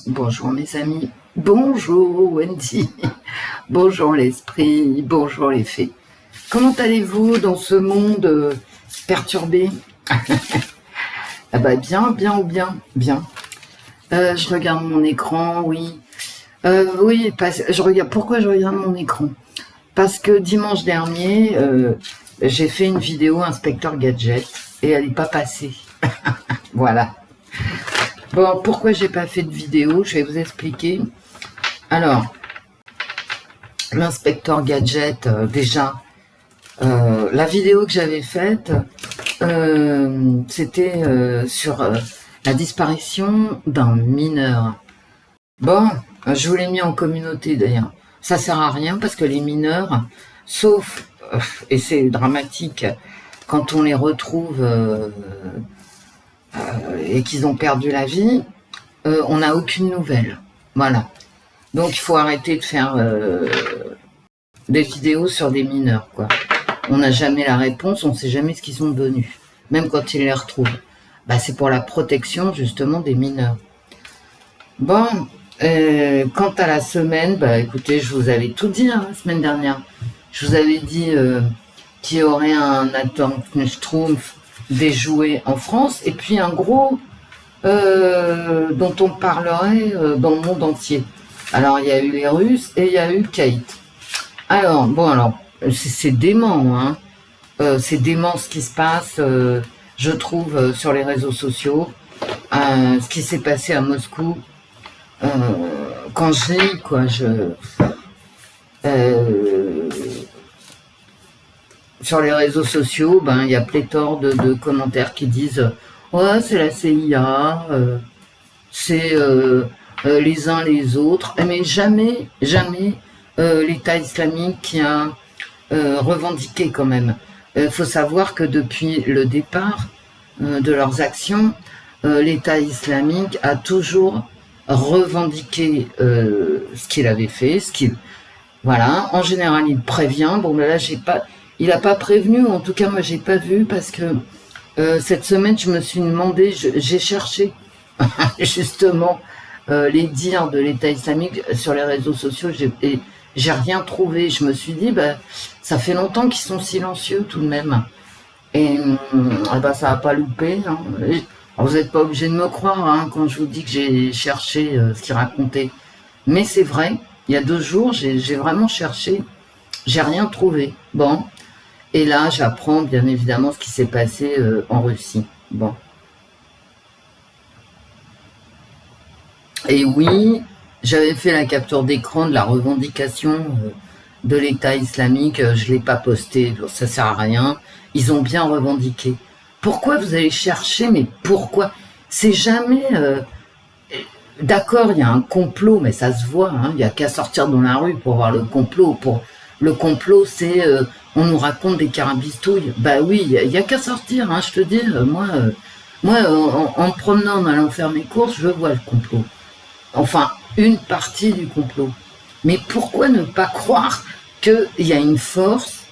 Bonjour mes amis, bonjour Wendy, bonjour l'esprit, bonjour les fées. Comment allez-vous dans ce monde perturbé? Ah bah bien ou bien. Je regarde mon écran, oui. Oui, pourquoi je regarde mon écran? Parce que dimanche dernier, j'ai fait une vidéo Inspecteur Gadget et elle n'est pas passée. Voilà. Bon, pourquoi j'ai pas fait de vidéo? Je vais vous expliquer. Alors, l'inspecteur Gadget, déjà, la vidéo que j'avais faite, c'était sur la disparition d'un mineur. Bon, je vous l'ai mis en communauté d'ailleurs. Ça sert à rien parce que les mineurs, sauf, et c'est dramatique, quand on les retrouve et qu'ils ont perdu la vie, on n'a aucune nouvelle. Voilà. Donc il faut arrêter de faire des vidéos sur des mineurs, quoi. On n'a jamais la réponse, on ne sait jamais ce qu'ils sont devenus, même quand ils les retrouvent. Bah, c'est pour la protection justement des mineurs. Bon, quant à la semaine, bah écoutez, je vous avais tout dit la semaine dernière. Je vous avais dit qu'il y aurait un Atomschtroumpf déjoué en France, et puis un gros dont on parlerait dans le monde entier. Alors, il y a eu les Russes et il y a eu Kate. Alors, c'est dément, hein. C'est dément ce qui se passe, je trouve, sur les réseaux sociaux. Ce qui s'est passé à Moscou. Quand je lis, quoi, sur les réseaux sociaux, il y a pléthore de commentaires qui disent « Ouais, c'est la CIA, c'est les uns les autres », mais jamais l'État islamique qui a revendiqué quand même. Il faut savoir que depuis le départ de leurs actions, l'État islamique a toujours revendiqué ce qu'il avait fait, voilà. En général, il prévient. Bon, mais là, il n'a pas prévenu, en tout cas, moi, j'ai pas vu, parce que cette semaine, je me suis demandé, j'ai cherché justement les dires de l'État islamique sur les réseaux sociaux, et j'ai rien trouvé. Je me suis dit, ça fait longtemps qu'ils sont silencieux tout de même, et ça va pas louper, hein. Alors, vous n'êtes pas obligé de me croire, hein, quand je vous dis que j'ai cherché ce qu'ils racontaient, mais c'est vrai. Il y a 2 jours, j'ai vraiment cherché, j'ai rien trouvé. Bon, et là, j'apprends bien évidemment ce qui s'est passé en Russie. Bon. Et oui, j'avais fait la capture d'écran de la revendication de l'État islamique, je ne l'ai pas posté, ça sert à rien. Ils ont bien revendiqué. Pourquoi vous allez chercher? Mais pourquoi? C'est jamais... D'accord, il y a un complot, mais ça se voit, hein, il n'y a qu'à sortir dans la rue pour voir le complot. Le complot, c'est on nous raconte des carabistouilles. Bah oui, il n'y a qu'à sortir, hein, je te dis, moi en me promenant, en allant faire mes courses, je vois le complot. Enfin, une partie du complot. Mais pourquoi ne pas croire qu'il y a une force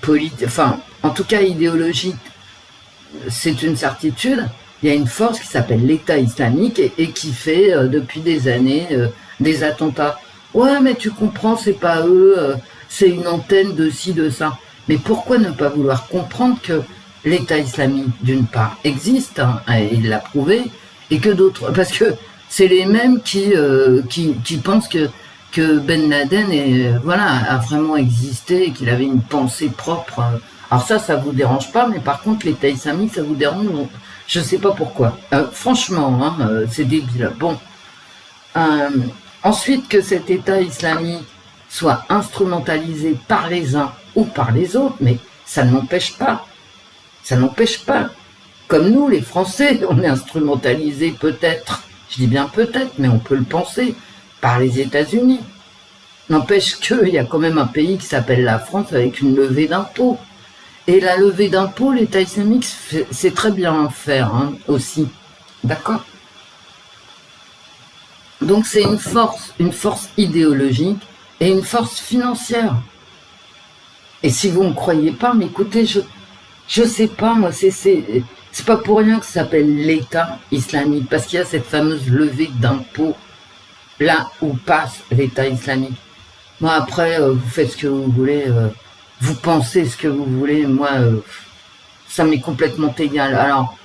politique, enfin, en tout cas idéologique, c'est une certitude. Il y a une force qui s'appelle l'État islamique et qui fait depuis des années des attentats. Ouais, mais tu comprends, c'est pas eux, c'est une antenne de ci, de ça. Mais pourquoi ne pas vouloir comprendre que l'État islamique, d'une part, existe, hein, et il l'a prouvé, et que d'autres... Parce que c'est les mêmes qui pensent que Ben Laden a vraiment existé et qu'il avait une pensée propre. Alors ça vous dérange pas, mais par contre, l'État islamique, ça vous dérange. Je sais pas pourquoi. Franchement, hein, c'est débile. Bon. Ensuite, que cet État islamique soit instrumentalisé par les uns ou par les autres, mais ça n'empêche pas. Ça n'empêche pas. Comme nous, les Français, on est instrumentalisés peut-être, je dis bien peut-être, mais on peut le penser, par les États-Unis. N'empêche qu'il y a quand même un pays qui s'appelle la France avec une levée d'impôts. Et la levée d'impôts, l'État islamique sait très bien faire, hein, aussi. D'accord? Donc c'est une force idéologique et une force financière. Et si vous ne me croyez pas, mais écoutez, je sais pas, moi, C'est pas pour rien que ça s'appelle l'État islamique, parce qu'il y a cette fameuse levée d'impôts là où passe l'État islamique. Moi, après, vous faites ce que vous voulez, vous pensez ce que vous voulez, moi, ça m'est complètement égal. Alors,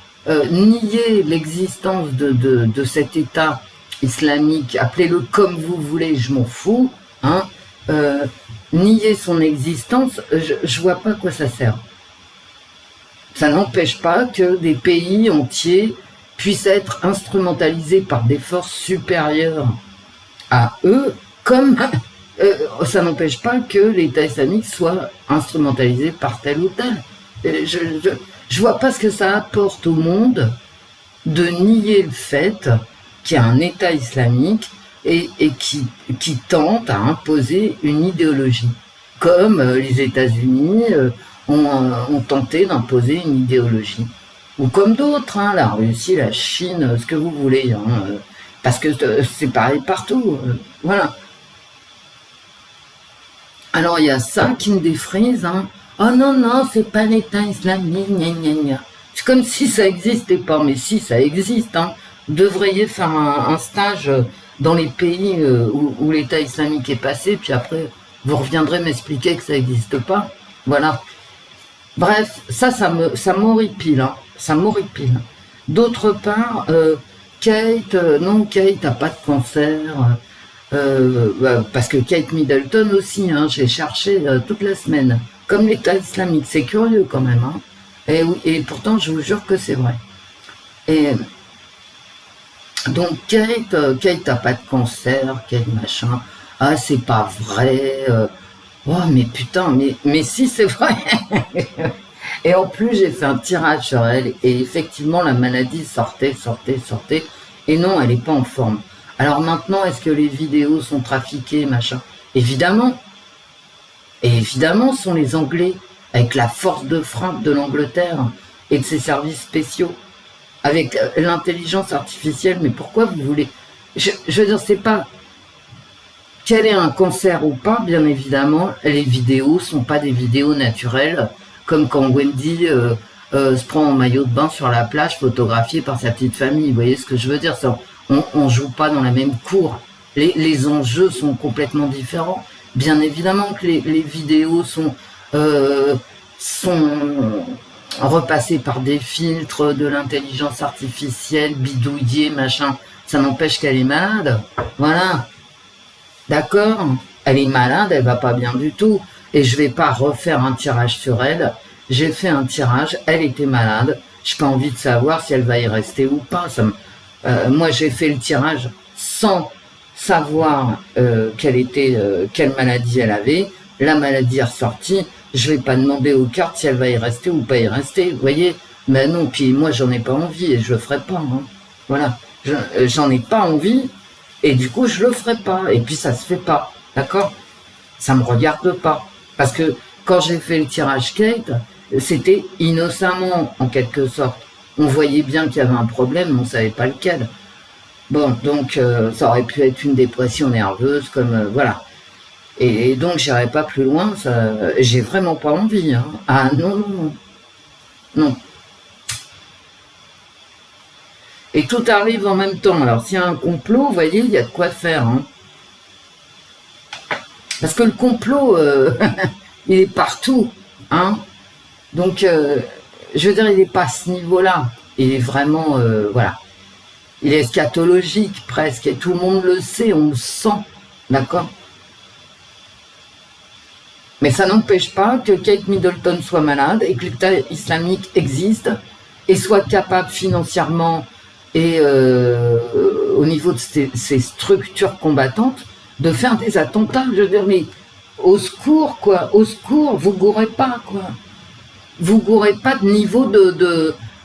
nier l'existence de cet État islamique, appelez-le comme vous voulez, je m'en fous, hein, nier son existence, je vois pas à quoi ça sert. Ça n'empêche pas que des pays entiers puissent être instrumentalisés par des forces supérieures à eux, comme ça n'empêche pas que l'État islamique soit instrumentalisé par tel ou tel. Je vois pas ce que ça apporte au monde de nier le fait qu'il y a un État islamique et qui tente à imposer une idéologie, comme les États-Unis ont tenté d'imposer une idéologie, ou comme d'autres, hein, la Russie, la Chine, ce que vous voulez, hein, parce que c'est pareil partout, voilà. Alors il y a ça qui me défrise, hein. Oh non, non, c'est pas l'État islamique, gna gna gna. C'est comme si ça n'existait pas, mais si, ça existe, hein. Vous devriez faire un stage dans les pays où l'État islamique est passé, puis après, vous reviendrez m'expliquer que ça n'existe pas. Voilà. Bref, ça m'horripile, hein. Ça m'horripile. D'autre part, Kate, non, Kate n'a pas de cancer. Parce que Kate Middleton aussi, hein, j'ai cherché toute la semaine, comme l'État islamique, c'est curieux quand même, hein. Et pourtant je vous jure que c'est vrai. Et donc Kate n'a pas de cancer, Kate machin, ah c'est pas vrai, oh mais putain, mais si c'est vrai. Et en plus j'ai fait un tirage sur elle, et effectivement la maladie sortait, et non, elle n'est pas en forme. Alors maintenant, est-ce que les vidéos sont trafiquées, machin? Évidemment. Et évidemment, ce sont les Anglais, avec la force de frappe de l'Angleterre et de ses services spéciaux, avec l'intelligence artificielle. Mais pourquoi vous voulez... Je veux dire, c'est pas... Qu'elle ait un cancer ou pas, bien évidemment, les vidéos sont pas des vidéos naturelles, comme quand Wendy se prend en maillot de bain sur la plage, photographiée par sa petite famille. Vous voyez ce que je veux dire? Ça, on joue pas dans la même cour. Les enjeux sont complètement différents. Bien évidemment que les vidéos sont repassées par des filtres, de l'intelligence artificielle, bidouillées, machin. Ça n'empêche qu'elle est malade. Voilà. D'accord? Elle est malade, elle va pas bien du tout. Et je vais pas refaire un tirage sur elle. J'ai fait un tirage, elle était malade. J'ai pas envie de savoir si elle va y rester ou pas. Moi, j'ai fait le tirage sans savoir quelle maladie elle avait. La maladie est ressortie. Je vais pas demander aux cartes si elle va y rester ou pas y rester. Vous voyez? Mais non, puis moi, j'en ai pas envie et je le ferai pas. Hein. Voilà. J'en ai pas envie et du coup, je le ferai pas. Et puis, ça se fait pas. D'accord? Ça me regarde pas. Parce que quand j'ai fait le tirage Kate, c'était innocemment, en quelque sorte. On voyait bien qu'il y avait un problème, mais on savait pas lequel. Bon, donc ça aurait pu être une dépression nerveuse, comme voilà. Et donc j'irai pas plus loin. J'ai vraiment pas envie. Hein. Ah non, non, non, non. Et tout arrive en même temps. Alors s'il y a un complot, vous voyez, il y a de quoi faire. Hein. Parce que le complot, il est partout. Hein. Donc je veux dire, il n'est pas à ce niveau-là. Il est vraiment, voilà. Il est eschatologique presque, et tout le monde le sait, on le sent, d'accord? Mais ça n'empêche pas que Kate Middleton soit malade et que l'État islamique existe et soit capable financièrement et au niveau de ses structures combattantes de faire des attentats. Je veux dire, mais au secours, quoi, au secours, vous gourrez pas, quoi. Vous gourrez pas de niveau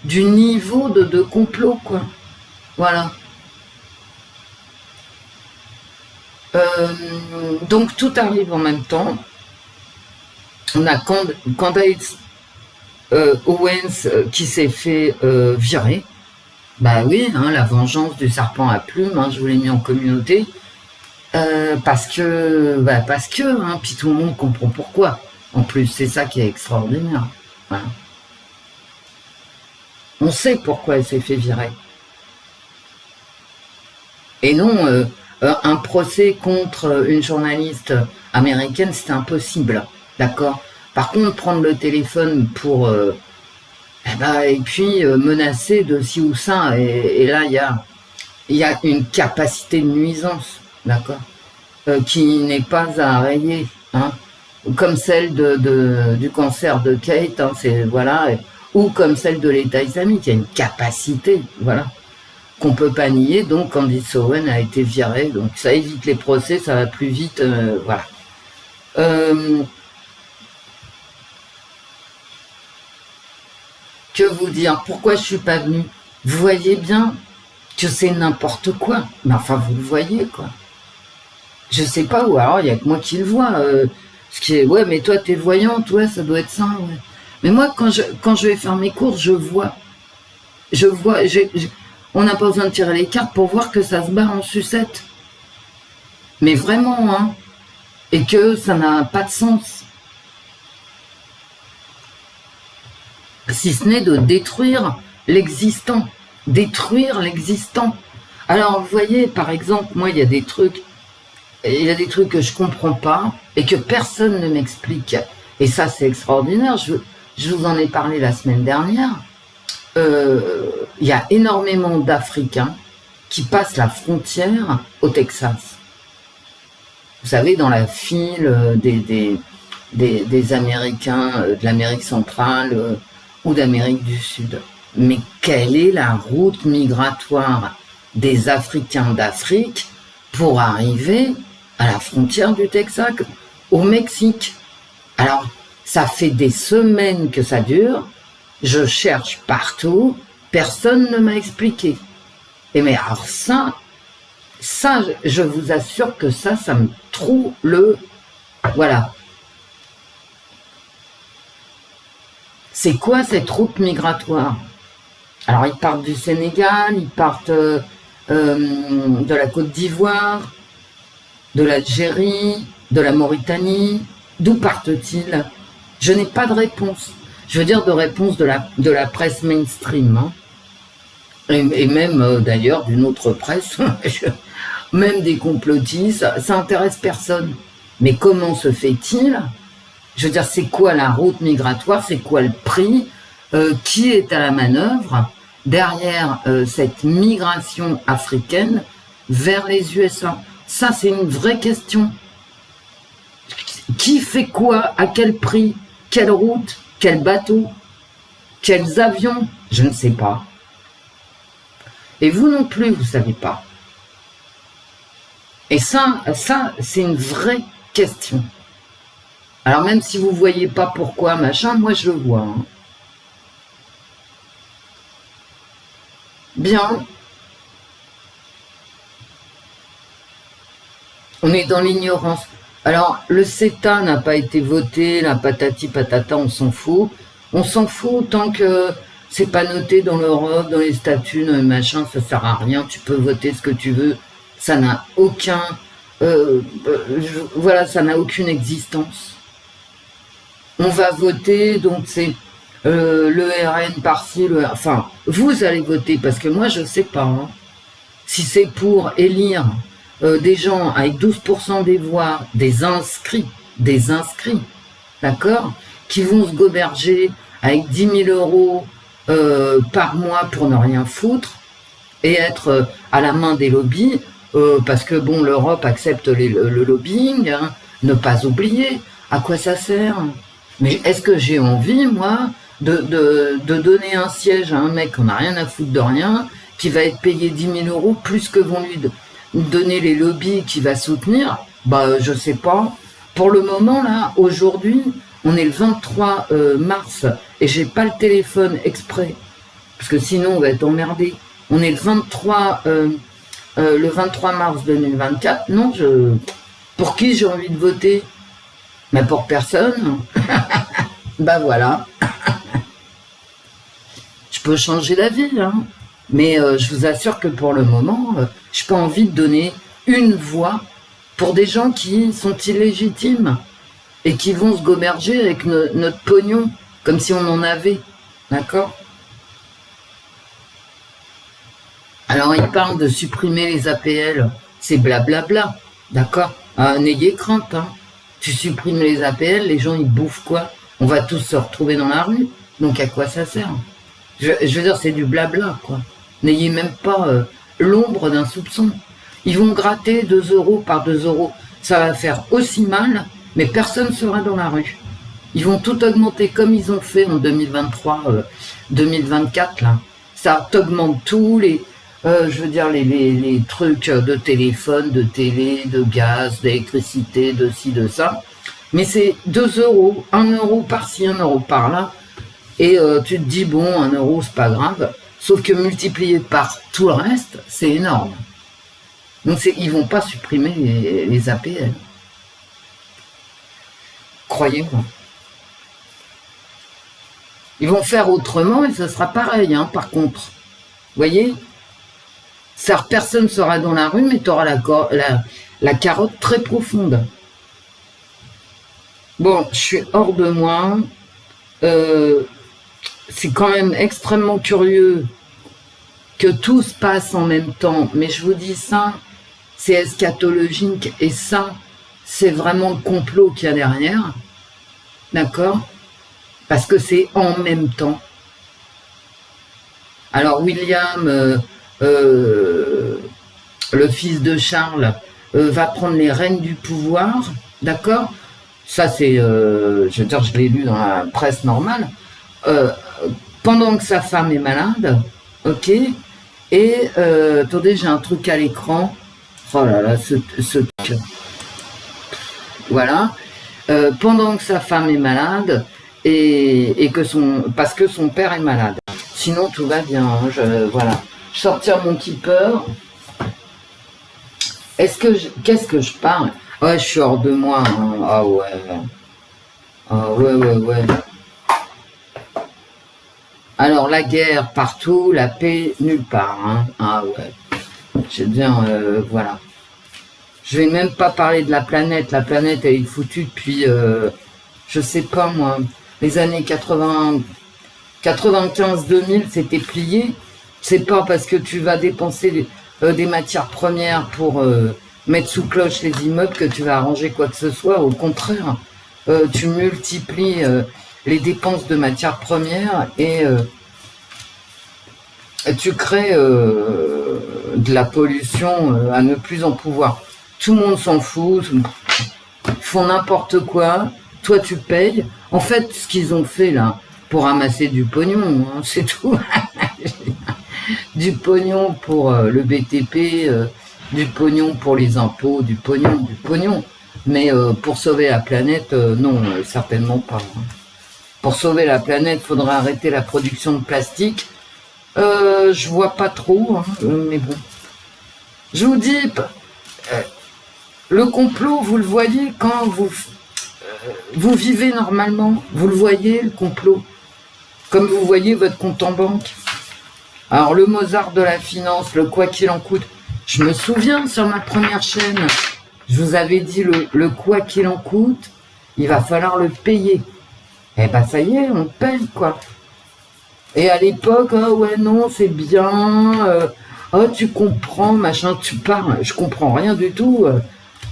du niveau de complot, quoi. Voilà. Donc tout arrive en même temps. On a Candace Owens qui s'est fait virer. Bah oui, hein, la vengeance du serpent à plumes, hein, je vous l'ai mis en communauté. Parce que, hein, puis tout le monde comprend pourquoi. En plus, c'est ça qui est extraordinaire. Voilà. On sait pourquoi elle s'est fait virer. Et non, un procès contre une journaliste américaine, c'était impossible, d'accord? Par contre, prendre le téléphone pour... et puis menacer de ci ou ça, et là, il y a une capacité de nuisance, d'accord? Qui n'est pas à rayer, hein? Comme celle du cancer de Kate, hein, voilà, ou comme celle de l'État islamique, il y a une capacité, voilà, qu'on peut pas nier. Donc Candice Owen a été virée, donc ça évite les procès, ça va plus vite, voilà. Que vous dire? Pourquoi je suis pas venue? Vous voyez bien que c'est n'importe quoi, mais enfin vous le voyez quoi. Je sais pas, ou alors il y a que moi qui le vois. Ce qui est, ouais, mais toi t'es voyante, ouais, ça doit être ça. Ouais. Mais moi, quand je vais faire mes courses, je vois, on n'a pas besoin de tirer les cartes pour voir que ça se barre en sucette. Mais vraiment, hein, et que ça n'a pas de sens. Si ce n'est de détruire l'existant. Détruire l'existant. Alors, vous voyez, par exemple, moi, il y a des trucs que je comprends pas et que personne ne m'explique. Et ça, c'est extraordinaire. Je vous en ai parlé la semaine dernière. Il y a énormément d'Africains qui passent la frontière au Texas. Vous savez, dans la file des Américains de l'Amérique centrale ou d'Amérique du Sud. Mais quelle est la route migratoire des Africains d'Afrique pour arriver à la frontière du Texas, au Mexique? Alors, ça fait des semaines que ça dure, je cherche partout, personne ne m'a expliqué. Et mais alors ça, je vous assure que ça me troue le... Voilà. C'est quoi cette route migratoire? Alors, ils partent du Sénégal, ils partent de la Côte d'Ivoire, de l'Algérie, de la Mauritanie. D'où partent-ils? Je n'ai pas de réponse. Je veux dire de réponse de la presse mainstream. Hein. Et même d'ailleurs d'une autre presse, même des complotistes, ça intéresse personne. Mais comment se fait-il? Je veux dire, c'est quoi la route migratoire? C'est quoi le prix? Qui est à la manœuvre derrière cette migration africaine vers les USA? Ça, c'est une vraie question. Qui fait quoi? À quel prix? Quelle route? Quel bateau? Quels avions? Je ne sais pas. Et vous non plus, vous ne savez pas. Et ça, c'est une vraie question. Alors même si vous ne voyez pas pourquoi, machin, moi je le vois. Hein. Bien. On est dans l'ignorance. Alors, le CETA n'a pas été voté, la patati patata, on s'en fout. On s'en fout tant que c'est pas noté dans l'Europe, dans les statuts, dans les machins, ça sert à rien, tu peux voter ce que tu veux. Ça n'a aucun... voilà, ça n'a aucune existence. On va voter, donc c'est le RN par-ci, enfin, vous allez voter, parce que moi, je sais pas. Hein. Si c'est pour élire des gens avec 12% des voix, des inscrits, d'accord, qui vont se goberger avec 10 000 euros par mois pour ne rien foutre et être à la main des lobbies, parce que bon, l'Europe accepte le lobbying, hein, ne pas oublier à quoi ça sert. Mais est-ce que j'ai envie, moi, de donner un siège à un mec qui n'a rien à foutre de rien, qui va être payé 10 000 euros plus que vont lui donner les lobbies qui va soutenir? Bah, je sais pas. Pour le moment, là, aujourd'hui, on est le 23 mars et j'ai pas le téléphone exprès, parce que sinon on va être emmerdé. On est le 23 mars 2024. Non, pour qui j'ai envie de voter? Mais pour personne. Bah voilà. Je peux changer d'avis, hein. Mais je vous assure que pour le moment, je n'ai pas envie de donner une voix pour des gens qui sont illégitimes et qui vont se goberger avec notre pognon, comme si on en avait. D'accord? Alors, ils parlent de supprimer les APL. C'est blablabla. D'accord? N'ayez crainte. Hein. Tu supprimes les APL, les gens, ils bouffent quoi? On va tous se retrouver dans la rue. Donc, à quoi ça sert? Je veux dire, c'est du blabla, quoi. N'ayez même pas l'ombre d'un soupçon. Ils vont gratter 2 € par 2 €. Ça va faire aussi mal, mais personne ne sera dans la rue. Ils vont tout augmenter comme ils ont fait en 2023, 2024, là. Ça t'augmente tous les, je veux dire, les trucs de téléphone, de télé, de gaz, d'électricité, de ci, de ça. Mais c'est 2 €, 1 € par-ci, 1 € par-là. Et tu te dis, bon, 1 €, c'est pas grave. Sauf que multiplié par tout le reste, c'est énorme. Donc ils vont pas supprimer les APL. Croyez-moi. Ils vont faire autrement et ce sera pareil, hein, par contre. Vous voyez? Ça, personne sera dans la rue, mais tu auras la carotte très profonde. Bon, je suis hors de moi. C'est quand même extrêmement curieux que tout se passe en même temps. Mais je vous dis ça, c'est eschatologique. Et ça, c'est vraiment le complot qu'il y a derrière. D'accord? Parce que c'est en même temps. Alors William, le fils de Charles, va prendre les rênes du pouvoir. D'accord? Ça, c'est, je veux dire, je l'ai lu dans la presse normale. Pendant que sa femme est malade, ok, et attendez, j'ai un truc à l'écran. Oh là là, ce truc. Voilà. Pendant que sa femme est malade et que parce que son père est malade. Sinon tout va bien. Hein, voilà. Sortir mon keeper. Qu'est-ce que je parle? Ouais, je suis hors de moi. Hein. Ah ouais. Ah ouais. Alors, la guerre partout, la paix nulle part. Hein. Ah ouais. Je veux dire, voilà. Je vais même pas parler de la planète. La planète, elle est foutue depuis, je sais pas moi, les années 95-2000, c'était plié. C'est pas parce que tu vas dépenser des matières premières pour mettre sous cloche les immeubles que tu vas arranger quoi que ce soit. Au contraire, tu multiplies les dépenses de matières premières et tu crées de la pollution à ne plus en pouvoir. Tout le monde s'en fout, font n'importe quoi, toi tu payes. En fait, ce qu'ils ont fait là, pour ramasser du pognon, hein, c'est tout. Du pognon pour le BTP, du pognon pour les impôts, du pognon. Mais pour sauver la planète, non, certainement pas. Pour sauver la planète, il faudra arrêter la production de plastique. Je vois pas trop, hein, mais bon. Je vous dis, le complot, vous le voyez quand vous vivez normalement. Vous le voyez, le complot. Comme vous voyez votre compte en banque. Alors, le Mozart de la finance, le quoi qu'il en coûte. Je me souviens sur ma première chaîne, je vous avais dit le quoi qu'il en coûte, il va falloir le payer. Eh ben, ça y est, on paye, quoi. Et à l'époque, ah ouais, non, c'est bien, oh, tu comprends, machin, tu parles, je comprends rien du tout.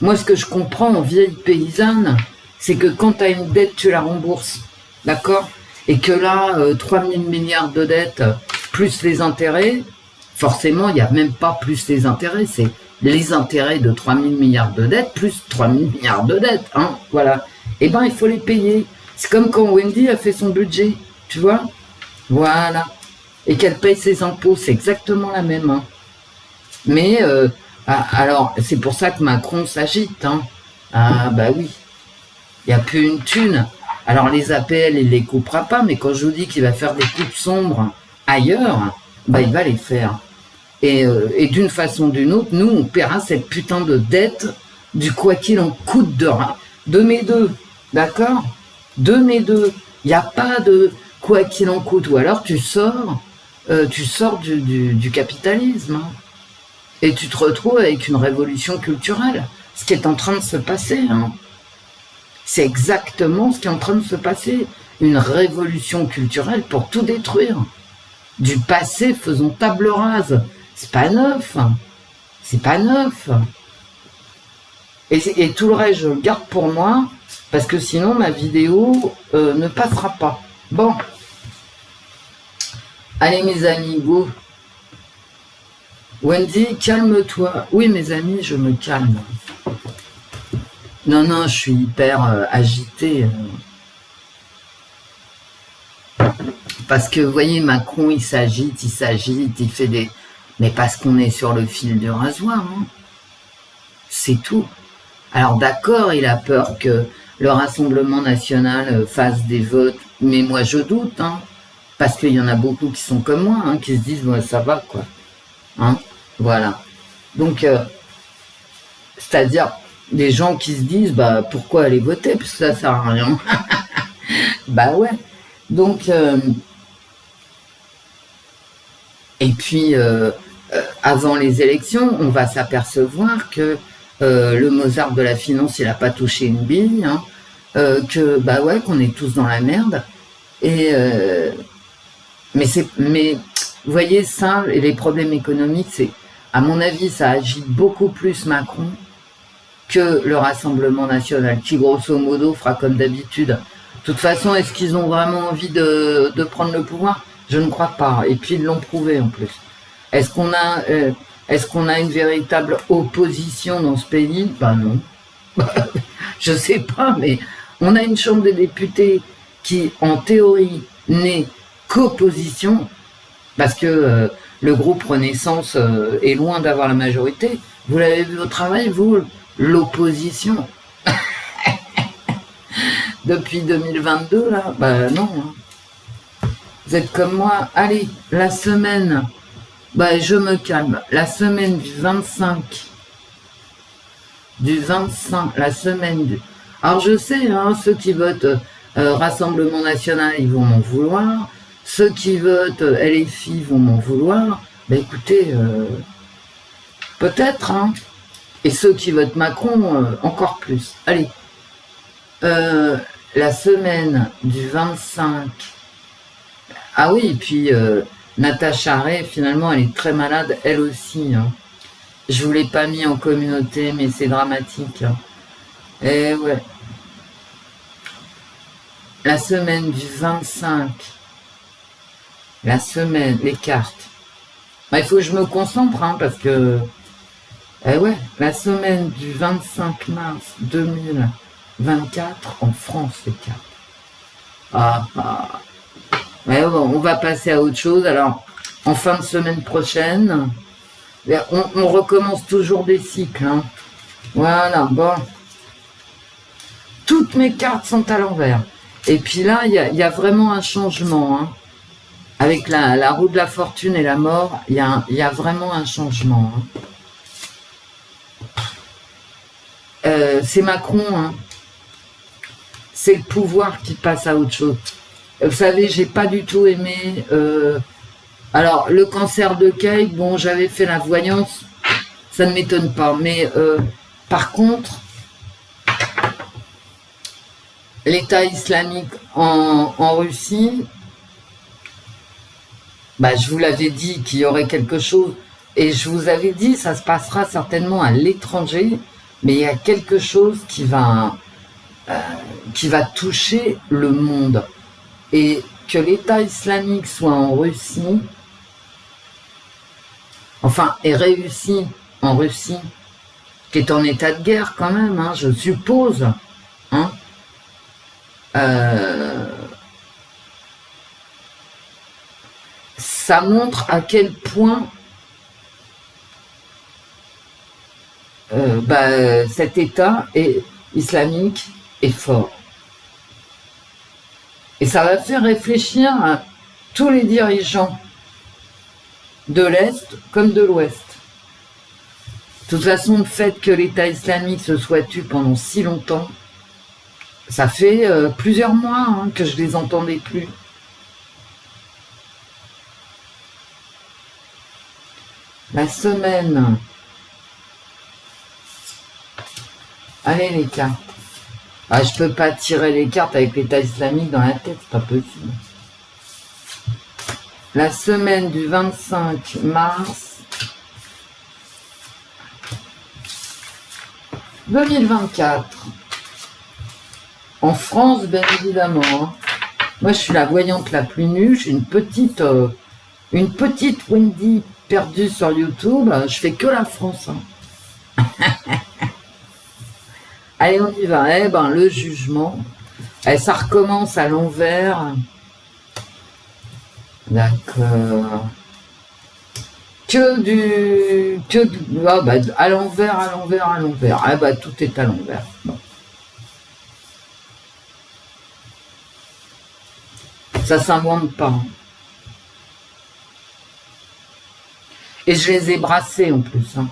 Moi, ce que je comprends en vieille paysanne, c'est que quand tu as une dette, tu la rembourses, d'accord? Et que là, 3000 milliards de dettes, plus les intérêts, forcément, il n'y a même pas plus les intérêts, c'est les intérêts de 3000 milliards de dettes, plus 3000 milliards de dettes, hein, voilà. Eh ben, il faut les payer. C'est comme quand Wendy a fait son budget, tu vois? Voilà. Et qu'elle paye ses impôts, c'est exactement la même. Hein. Mais, alors, c'est pour ça que Macron s'agite. Hein. Ah, bah oui. Il n'y a plus une thune. Alors, les APL, il ne les coupera pas, mais quand je vous dis qu'il va faire des coupes sombres ailleurs, bah, il va les faire. Et d'une façon ou d'une autre, nous, on paiera cette putain de dette du quoi qu'il en coûte de mes deux. D'accord? De mes deux. Il n'y a pas de quoi qu'il en coûte. Ou alors tu sors du capitalisme. Hein. Et tu te retrouves avec une révolution culturelle. Ce qui est en train de se passer. Hein. C'est exactement ce qui est en train de se passer. Une révolution culturelle pour tout détruire. Du passé, faisons table rase. C'est pas neuf. C'est pas neuf. Et tout le reste, je le garde pour moi, parce que sinon, ma vidéo ne passera pas. Bon. Allez, mes amis, go. Wendy, calme-toi. Oui, mes amis, je me calme. Non, non, je suis hyper agitée. Parce que, vous voyez, Macron, il s'agite, il fait des... Mais parce qu'on est sur le fil du rasoir, hein. C'est tout. Alors d'accord, il a peur que le Rassemblement national fasse des votes, mais moi je doute, hein, parce qu'il y en a beaucoup qui sont comme moi, hein, qui se disent, ouais, ça va, quoi. Hein, voilà. Donc, c'est-à-dire, des gens qui se disent, bah, pourquoi aller voter, parce que ça sert à rien. Bah ouais. Donc, et puis, avant les élections, on va s'apercevoir que le Mozart de la finance, il n'a pas touché une bille, hein, que, bah ouais, qu'on est tous dans la merde. Et, mais vous voyez, ça, et les problèmes économiques, c'est, à mon avis, ça agite beaucoup plus Macron que le Rassemblement national, qui grosso modo fera comme d'habitude. De toute façon, est-ce qu'ils ont vraiment envie de prendre le pouvoir? Je ne crois pas. Et puis, ils l'ont prouvé en plus. Est-ce qu'on a une véritable opposition dans ce pays? Ben non. Je sais pas, mais on a une chambre des députés qui, en théorie, n'est qu'opposition, parce que le groupe Renaissance est loin d'avoir la majorité. Vous l'avez vu au travail, vous, l'opposition? Depuis 2022, là? Ben non. Hein. Vous êtes comme moi. Allez, la semaine... Bah, je me calme. La semaine du 25, la semaine du... Alors, je sais, hein, ceux qui votent Rassemblement National, ils vont m'en vouloir. Ceux qui votent LFI vont m'en vouloir. Bah, écoutez, peut-être, hein. Et ceux qui votent Macron, encore plus. Allez. La semaine du 25... Ah oui, et puis... Natacha Ray, finalement, elle est très malade, elle aussi. Hein. Je vous l'ai pas mis en communauté, mais c'est dramatique. Hein. Et ouais. La semaine du 25. La semaine, les cartes. Bah, il faut que je me concentre, hein, parce que... Eh ouais, la semaine du 25 mars 2024, en France, les cartes. Ouais, bon, on va passer à autre chose. Alors, en fin de semaine prochaine, on recommence toujours des cycles. Hein. Voilà, bon. Toutes mes cartes sont à l'envers. Et puis là, il y a vraiment un changement. Hein. Avec la roue de la fortune et la mort, il y a vraiment un changement. Hein. C'est Macron. Hein. C'est le pouvoir qui passe à autre chose. Vous savez, j'ai pas du tout aimé... alors, le cancer de Kate, bon, j'avais fait la voyance, ça ne m'étonne pas. Mais par contre, l'État islamique en Russie, bah, je vous l'avais dit qu'il y aurait quelque chose, et je vous avais dit, ça se passera certainement à l'étranger, mais il y a quelque chose qui va toucher le monde. Et que l'État islamique soit en Russie, enfin, est réussi en Russie, qui est en état de guerre quand même, hein, je suppose, hein, ça montre à quel point cet État islamique est fort. Et ça va faire réfléchir à tous les dirigeants de l'Est comme de l'Ouest. De toute façon, le fait que l'État islamique se soit tu pendant si longtemps, ça fait plusieurs mois hein, que je les entendais plus. La semaine. Allez les cartes. Ah, je peux pas tirer les cartes avec l'État islamique dans la tête, c'est pas possible. La semaine du 25 mars 2024. En France, bien évidemment. Hein. Moi, je suis la voyante la plus nue. J'ai une petite Wendy perdue sur YouTube. Je fais que la France. Hein. Allez, on y va. Eh ben, le jugement. Eh, ça recommence à l'envers. D'accord. Ah bah, à l'envers, à l'envers, à l'envers. Ah bah, tout est à l'envers. Bon. Ça s'invente pas. Et je les ai brassés en plus. Hein.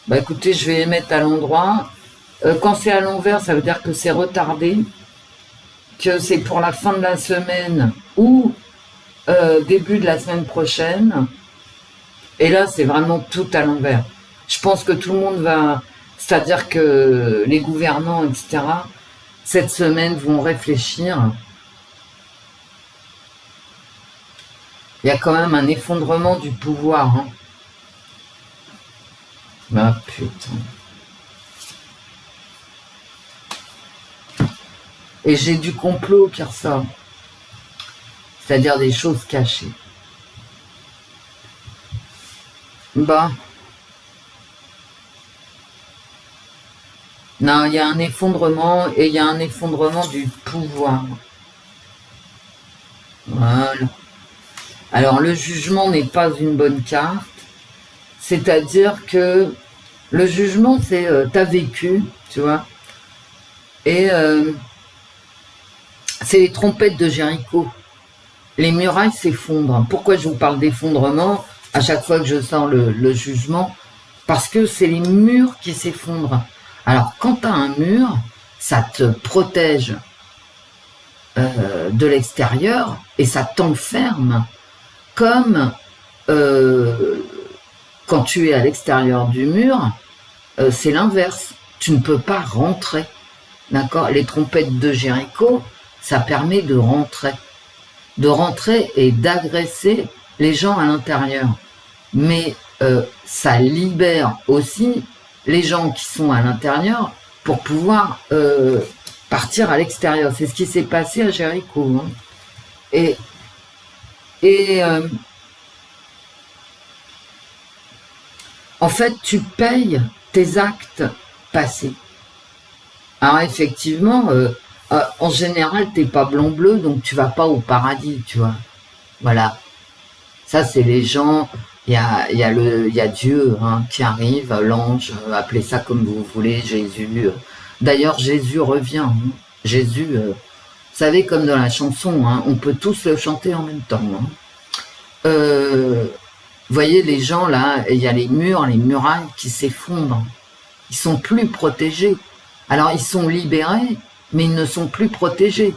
Bah écoutez, je vais les mettre à l'endroit. Quand c'est à l'envers, ça veut dire que c'est retardé, que c'est pour la fin de la semaine ou début de la semaine prochaine. Et là, c'est vraiment tout à l'envers. Je pense que tout le monde va... C'est-à-dire que les gouvernants, etc., cette semaine vont réfléchir. Il y a quand même un effondrement du pouvoir. Hein. Ah putain. Et j'ai du complot qui ressort. C'est-à-dire des choses cachées. Bah. Non, il y a un effondrement et il y a un effondrement du pouvoir. Voilà. Alors, le jugement n'est pas une bonne carte. C'est-à-dire que le jugement, c'est t'as vécu, tu vois. Et c'est les trompettes de Jéricho. Les murailles s'effondrent. Pourquoi je vous parle d'effondrement à chaque fois que je sors le jugement? Parce que c'est les murs qui s'effondrent. Alors, quand tu as un mur, ça te protège de l'extérieur et ça t'enferme comme quand tu es à l'extérieur du mur, c'est l'inverse. Tu ne peux pas rentrer. D'accord? Les trompettes de Jéricho, ça permet de rentrer et d'agresser les gens à l'intérieur. Mais ça libère aussi les gens qui sont à l'intérieur pour pouvoir partir à l'extérieur. C'est ce qui s'est passé à Jéricho. Hein. Et en fait, tu payes tes actes passés. Alors effectivement, en général, t'es pas blanc-bleu, donc tu vas pas au paradis, tu vois. Voilà. Ça, c'est les gens... Il y a Dieu hein, qui arrive, l'ange, appelez ça comme vous voulez, Jésus. D'ailleurs, Jésus revient. Hein. Jésus, vous savez, comme dans la chanson, hein, on peut tous le chanter en même temps. Hein. Vous voyez, les gens, là, il y a les murs, les murailles qui s'effondrent. Ils sont plus protégés. Alors, ils sont libérés, mais ils ne sont plus protégés.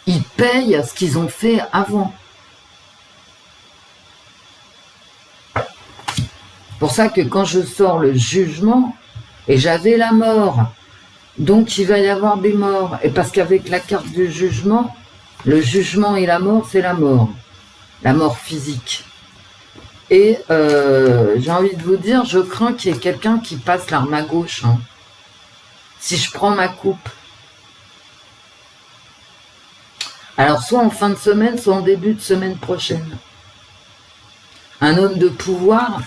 Ils payent ce qu'ils ont fait avant. Pour ça que quand je sors le jugement, et j'avais la mort, donc il va y avoir des morts. Et parce qu'avec la carte du jugement, le jugement et la mort, c'est la mort physique. Et j'ai envie de vous dire, je crains qu'il y ait quelqu'un qui passe l'arme à gauche. Hein. Si je prends ma coupe. Alors soit en fin de semaine, soit en début de semaine prochaine. Un homme de pouvoir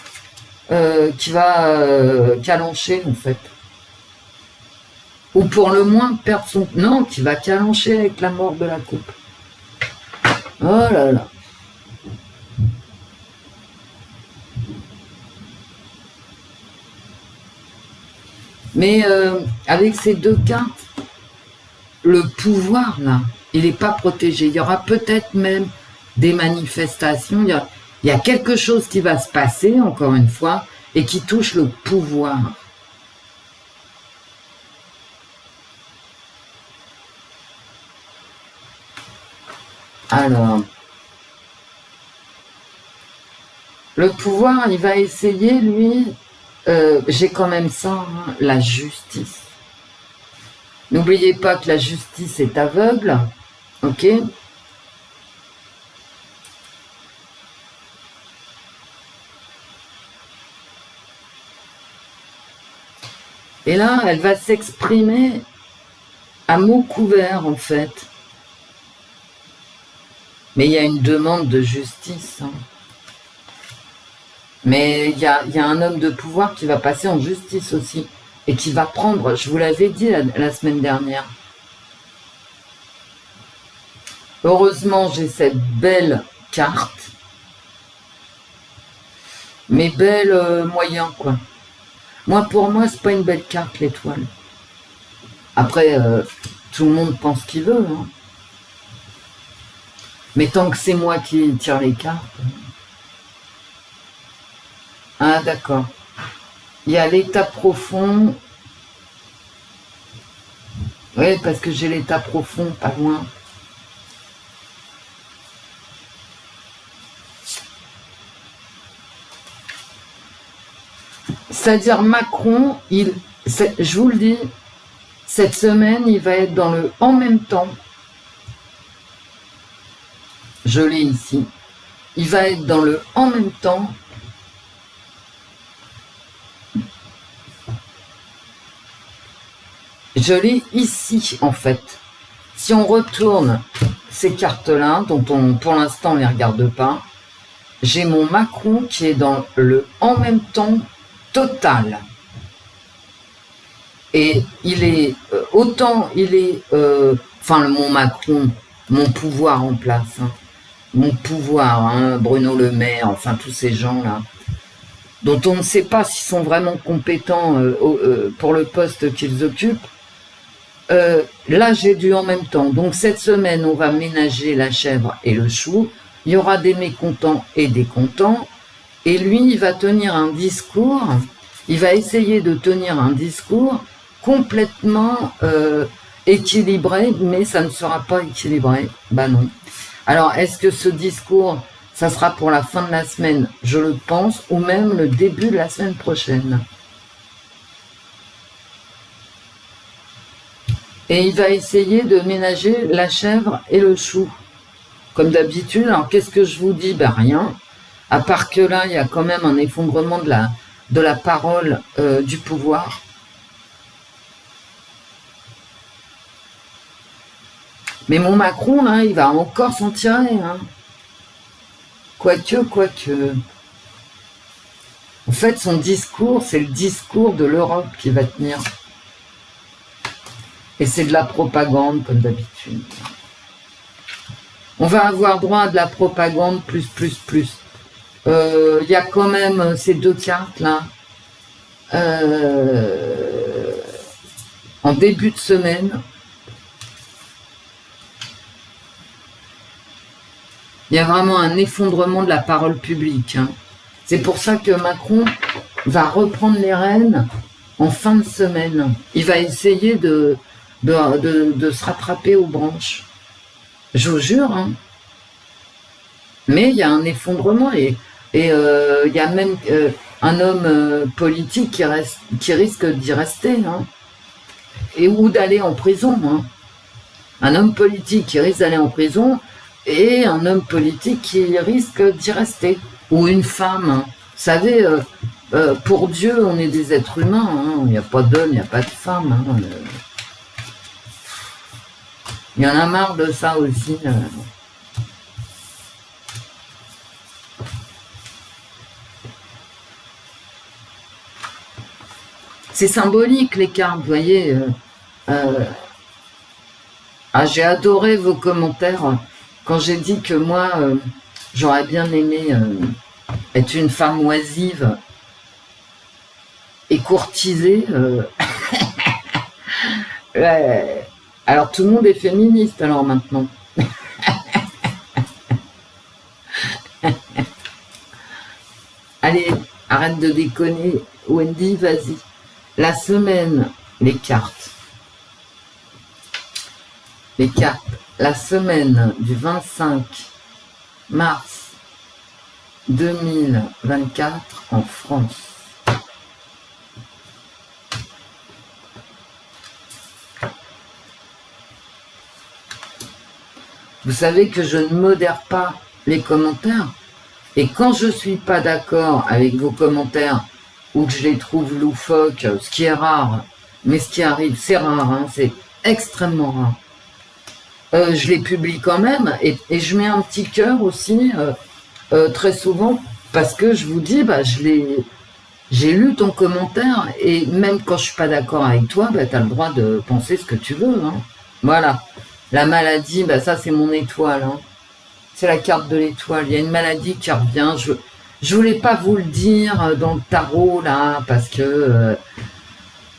qui va calancher en fait. Ou pour le moins perdre son... Non, qui va calancher avec la mort de la coupe. Oh là là. Mais avec ces deux cartes, le pouvoir là, il n'est pas protégé. Il y aura peut-être même des manifestations. Il y a quelque chose qui va se passer, encore une fois, et qui touche le pouvoir. Alors, le pouvoir, il va essayer, lui, j'ai quand même ça, hein, la justice. N'oubliez pas que la justice est aveugle, ok? Et là, elle va s'exprimer à mots couverts, en fait. Mais il y a une demande de justice. Hein. Mais il y a un homme de pouvoir qui va passer en justice aussi. Et qui va prendre, je vous l'avais dit la semaine dernière. Heureusement, j'ai cette belle carte. Mais belle moyen, quoi. Pour moi, c'est pas une belle carte, l'étoile. Après, tout le monde pense qu'il veut. Hein. Mais tant que c'est moi qui tire les cartes. Ah, d'accord. Il y a l'état profond. Oui, parce que j'ai l'état profond pas loin. C'est-à-dire Macron, je vous le dis, cette semaine, il va être dans le en même temps. Je l'ai ici. Il va être dans le en même temps. Je l'ai ici, en fait. Si on retourne ces cartes-là, dont pour l'instant, on ne les regarde pas, j'ai mon Macron qui est dans le en même temps total. Et il est, mon Macron, mon pouvoir en place, hein, mon pouvoir, hein, Bruno Le Maire, enfin tous ces gens-là, dont on ne sait pas s'ils sont vraiment compétents pour le poste qu'ils occupent. Là, j'ai du en même temps. Donc cette semaine, on va ménager la chèvre et le chou. Il y aura des mécontents et des contents. Et lui, il va tenir un discours. Il va essayer de tenir un discours complètement équilibré, mais ça ne sera pas équilibré. Bah non. Alors, est-ce que ce discours, ça sera pour la fin de la semaine? Je le pense, ou même le début de la semaine prochaine. Et il va essayer de ménager la chèvre et le chou. Comme d'habitude, alors qu'est-ce que je vous dis? Ben rien. À part que là, il y a quand même un effondrement de la parole du pouvoir. Mais mon Macron, là, il va encore s'en tirer. Hein. Quoique. En fait, son discours, c'est le discours de l'Europe qui va tenir. Et c'est de la propagande, comme d'habitude. On va avoir droit à de la propagande plus. Il y a quand même ces deux cartes-là. En début de semaine. Il y a vraiment un effondrement de la parole publique. Hein. C'est pour ça que Macron va reprendre les rênes en fin de semaine. Il va essayer de se rattraper aux branches. Je vous jure. Hein. Mais il y a un effondrement et il y a même un homme politique qui risque d'y rester. Hein. Ou d'aller en prison. Hein. Un homme politique qui risque d'aller en prison et un homme politique qui risque d'y rester. Ou une femme. Hein. Vous savez, pour Dieu, on est des êtres humains. Hein. Il n'y a pas d'homme, il n'y a pas de femme. Hein. Il y en a marre de ça aussi. C'est symbolique, les cartes, vous voyez. J'ai adoré vos commentaires quand j'ai dit que moi, j'aurais bien aimé être une femme oisive et courtisée. Alors tout le monde est féministe alors maintenant. Allez, arrête de déconner, Wendy, vas-y. La semaine, les cartes. Les cartes. La semaine du 25 mars 2024 en France. Vous savez que je ne modère pas les commentaires. Et quand je ne suis pas d'accord avec vos commentaires, ou que je les trouve loufoques, ce qui est rare, mais ce qui arrive, c'est rare, hein, c'est extrêmement rare. Je les publie quand même et je mets un petit cœur aussi très souvent parce que je vous dis, bah, j'ai lu ton commentaire et même quand je suis pas d'accord avec toi, bah, tu as le droit de penser ce que tu veux. Hein. Voilà. La maladie, bah, ça c'est mon étoile. Hein. C'est la carte de l'étoile. Il y a une maladie qui revient. Je voulais pas vous le dire dans le tarot là parce que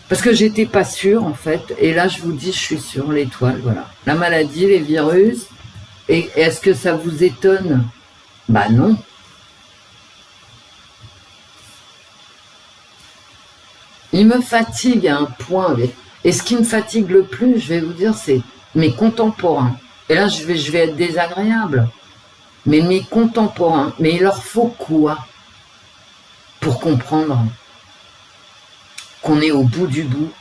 j'étais pas sûre en fait. Et là je vous dis, je suis sur l'étoile. Voilà. La maladie, les virus. Et est-ce que ça vous étonne? Bah non. Il me fatigue à un point. Et ce qui me fatigue le plus, je vais vous dire, c'est mes contemporains. Et là, je vais être désagréable. Mais mes contemporains, mais il leur faut quoi pour comprendre qu'on est au bout du bout?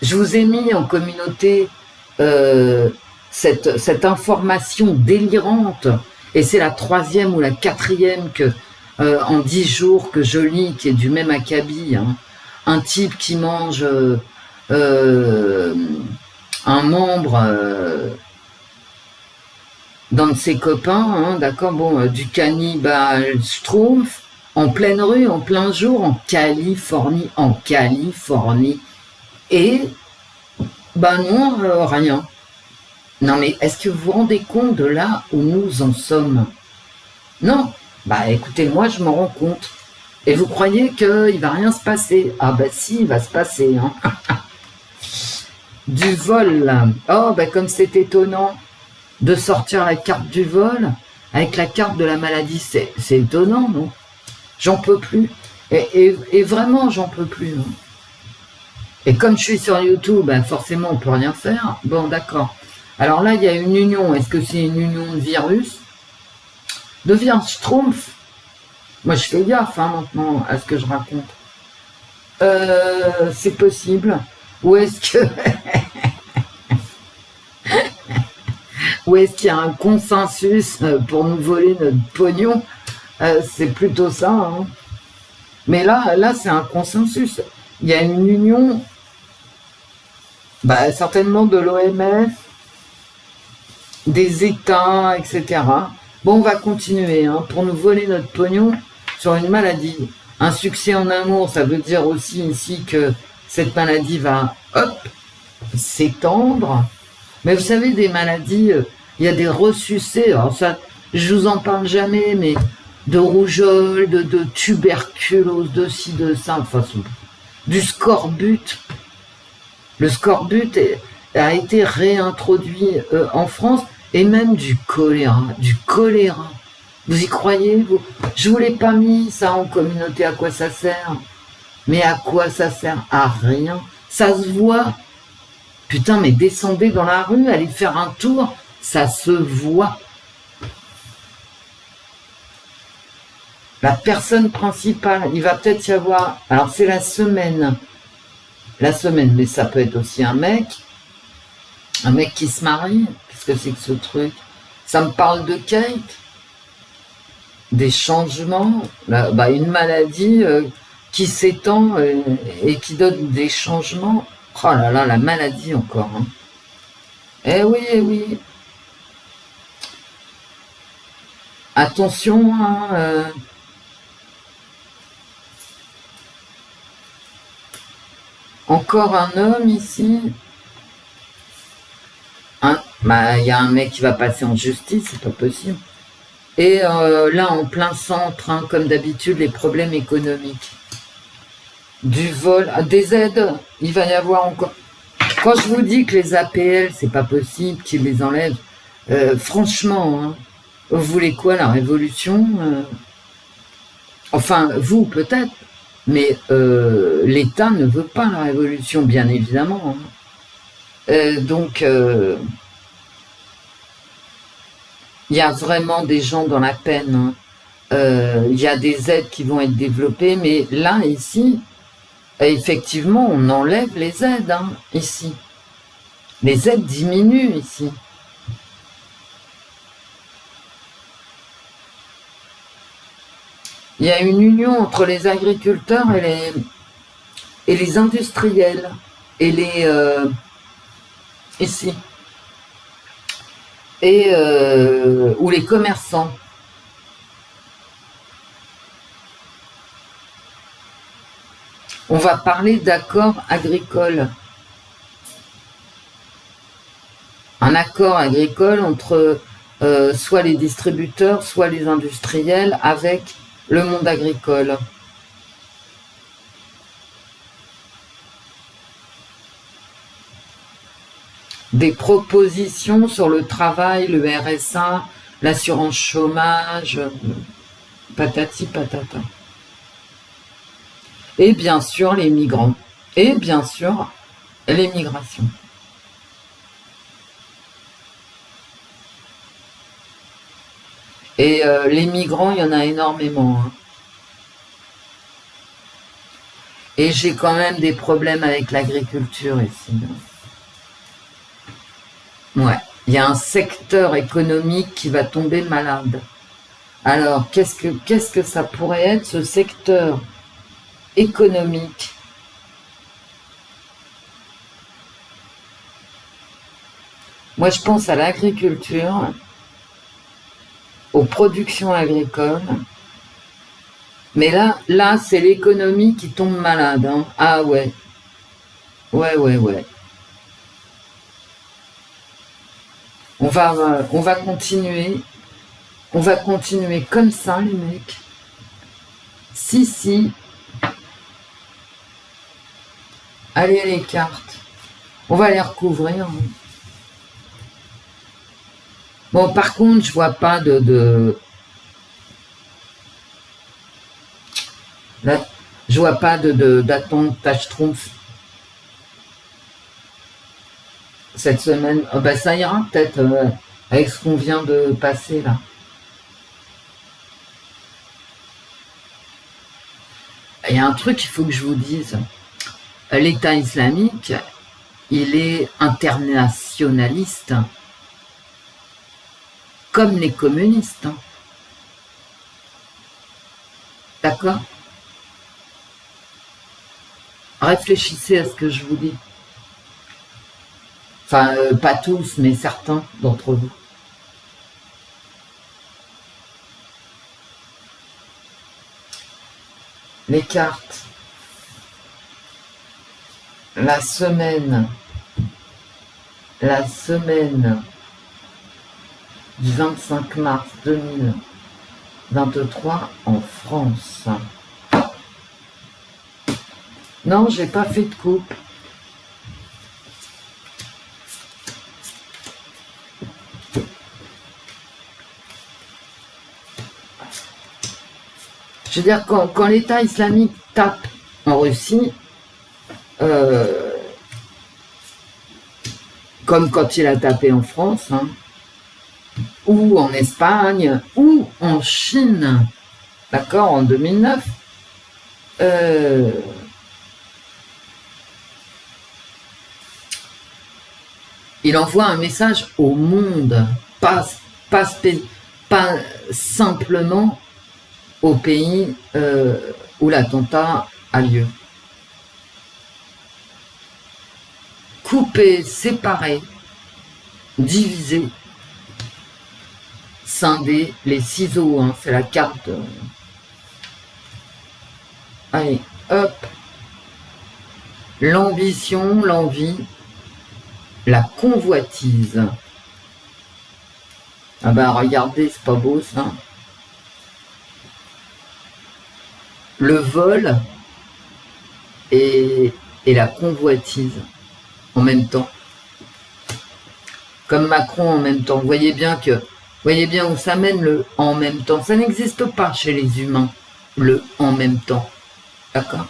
Je vous ai mis en communauté cette information délirante, et c'est la 3e ou la 4e que en 10 jours que je lis, qui est du même acabit, hein. Un type qui mange un membre d'un de ses copains, hein, d'accord, bon, du cannibale Schtroumpf, en pleine rue, en plein jour, en Californie, et bah non, rien. Non mais est-ce que vous vous rendez compte de là où nous en sommes? Non, bah écoutez, moi je m'en rends compte. Et vous croyez qu'il va rien se passer? Ah bah si, il va se passer. Hein. Du vol, là. Oh, bah comme c'est étonnant de sortir la carte du vol avec la carte de la maladie. C'est étonnant, non? J'en peux plus. Et vraiment, j'en peux plus. Non. Et comme je suis sur YouTube, bah forcément, on peut rien faire. Bon, d'accord. Alors là, il y a une union. Est-ce que c'est une union de virus? De virus Schtroumpf? Moi, je fais gaffe hein, maintenant à ce que je raconte. C'est possible. Ou est-ce que... Ou est-ce qu'il y a un consensus pour nous voler notre pognon? C'est plutôt ça. Hein. Mais là c'est un consensus. Il y a une union, bah, certainement de l'OMS, des États, etc. Bon, on va continuer. Hein, pour nous voler notre pognon sur une maladie. Un succès en amour, ça veut dire aussi ici que cette maladie va, hop, s'étendre. Mais vous savez, des maladies, il y a des ressucés. Alors ça, je vous en parle jamais, mais de rougeole, de tuberculose, de ci, de ça, enfin, du scorbut. Le scorbut a été réintroduit en France, et même du choléra. Du choléra. Vous y croyez, vous? Je vous l'ai pas mis, ça, en communauté, à quoi ça sert? Mais à quoi ça sert? À rien. Ça se voit. Putain, mais descendez dans la rue, allez faire un tour, ça se voit. La personne principale, il va peut-être y avoir... Alors, c'est la semaine. La semaine, mais ça peut être aussi un mec qui se marie. Qu'est-ce que c'est que ce truc? Ça me parle de Kate. Des changements. Bah, une maladie qui s'étend et qui donne des changements. Oh là là, la maladie encore. Hein. Eh oui, eh oui. Attention, hein, encore un homme ici. Bah, y a un mec qui va passer en justice, c'est pas possible. Et là, en plein centre, hein, comme d'habitude, les problèmes économiques. Du vol, des aides, il va y avoir encore. Quand je vous dis que les APL, c'est pas possible qu'ils les enlèvent, franchement, hein, vous voulez quoi, la révolution? Enfin, vous peut-être, mais l'État ne veut pas la révolution, bien évidemment. Hein. Donc, il y a vraiment des gens dans la peine. Hein. Il y a des aides qui vont être développées, mais là, ici, effectivement, on enlève les aides, hein, ici. Les aides diminuent, ici. Il y a une union entre les agriculteurs et les industriels et les ici et ou les commerçants. On va parler d'accord agricole. Un accord agricole entre soit les distributeurs, soit les industriels avec le monde agricole. Des propositions sur le travail, le RSA, l'assurance chômage, patati patata. Et bien sûr les migrants. Et bien sûr les migrations. Et les migrants, il y en a énormément. Hein. Et j'ai quand même des problèmes avec l'agriculture ici. Ouais, il y a un secteur économique qui va tomber malade. Alors, qu'est-ce que ça pourrait être, ce secteur économique? Moi, je pense à l'agriculture, aux productions agricoles. Mais là, c'est l'économie qui tombe malade. Hein. Ah ouais. Ouais. On va continuer. On va continuer comme ça, les mecs. Si. Allez, les cartes. On va les recouvrir. Bon, par contre, je vois pas là, je vois pas d'attente tâche-tronche cette semaine. Oh, bah, ça ira peut-être avec ce qu'on vient de passer là. Il y a un truc qu'il faut que je vous dise. L'État islamique, il est internationaliste, comme les communistes. Hein. D'accord? Réfléchissez à ce que je vous dis. Enfin, pas tous, mais certains d'entre vous. Les cartes. La semaine du 25 mars 2023 en France. Non, j'ai pas fait de coupe. Je veux dire, quand l'État islamique tape en Russie, comme quand il a tapé en France, hein, ou en Espagne, ou en Chine, d'accord, en 2009, il envoie un message au monde, pas simplement au pays où l'attentat a lieu. Couper, séparer, diviser, scinder, les ciseaux, hein, c'est la carte. Allez, hop. L'ambition, l'envie, la convoitise. Ah ben regardez, c'est pas beau ça. Le vol et la convoitise en même temps. Comme Macron en même temps. Vous voyez bien où ça mène le en même temps. Ça n'existe pas chez les humains, le en même temps. D'accord?